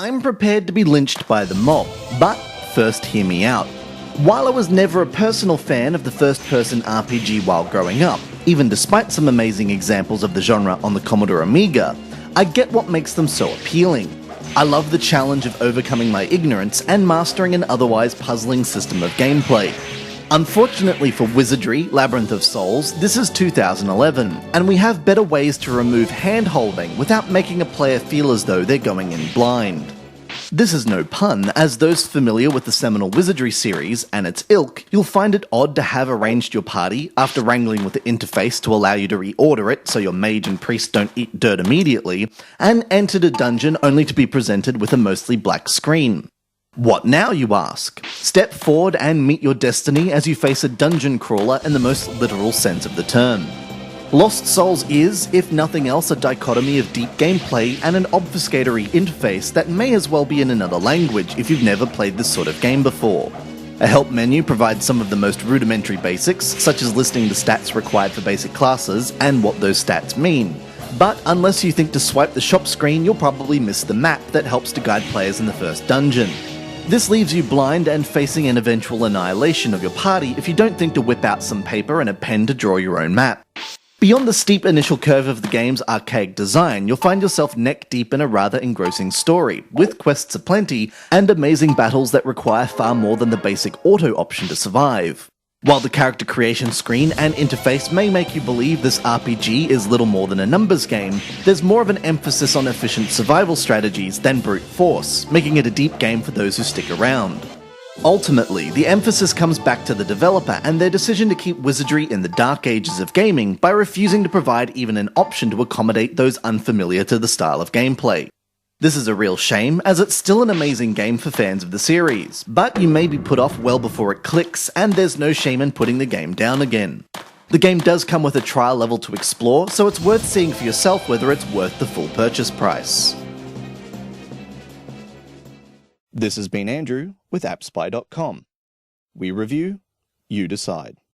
I'm prepared to be lynched by the mob, but first hear me out. While I was never a personal fan of the first-person RPG while growing up, even despite some amazing examples of the genre on the Commodore Amiga, I get what makes them so appealing. I love the challenge of overcoming my ignorance and mastering an otherwise puzzling system of gameplay. Unfortunately for Wizardry Labyrinth of Souls, this is 2011, and we have better ways to remove hand-holding without making a player feel as though they're going in blind. This is no pun, as those familiar with the seminal Wizardry series and its ilk, you'll find it odd to have arranged your party after wrangling with the interface to allow you to reorder it so your mage and priest don't eat dirt immediately, and entered a dungeon only to be presented with a mostly black screen. What now, you ask? Step forward and meet your destiny as you face a dungeon crawler in the most literal sense of the term. Lost Souls is, if nothing else, a dichotomy of deep gameplay and an obfuscatory interface that may as well be in another language if you've never played this sort of game before. A help menu provides some of the most rudimentary basics, such as listing the stats required for basic classes and what those stats mean. But unless you think to swipe the shop screen, you'll probably miss the map that helps to guide players in the first dungeon. This leaves you blind and facing an eventual annihilation of your party if you don't think to whip out some paper and a pen to draw your own map. Beyond the steep initial curve of the game's archaic design, you'll find yourself neck deep in a rather engrossing story, with quests aplenty and amazing battles that require far more than the basic auto option to survive. While the character creation screen and interface may make you believe this RPG is little more than a numbers game, there's more of an emphasis on efficient survival strategies than brute force, making it a deep game for those who stick around. Ultimately, the emphasis comes back to the developer and their decision to keep Wizardry in the dark ages of gaming by refusing to provide even an option to accommodate those unfamiliar to the style of gameplay. This is a real shame, as it's still an amazing game for fans of the series, but you may be put off well before it clicks, and there's no shame in putting the game down again. The game does come with a trial level to explore, so it's worth seeing for yourself whether it's worth the full purchase price. This has been Andrew with AppSpy.com. We review, you decide.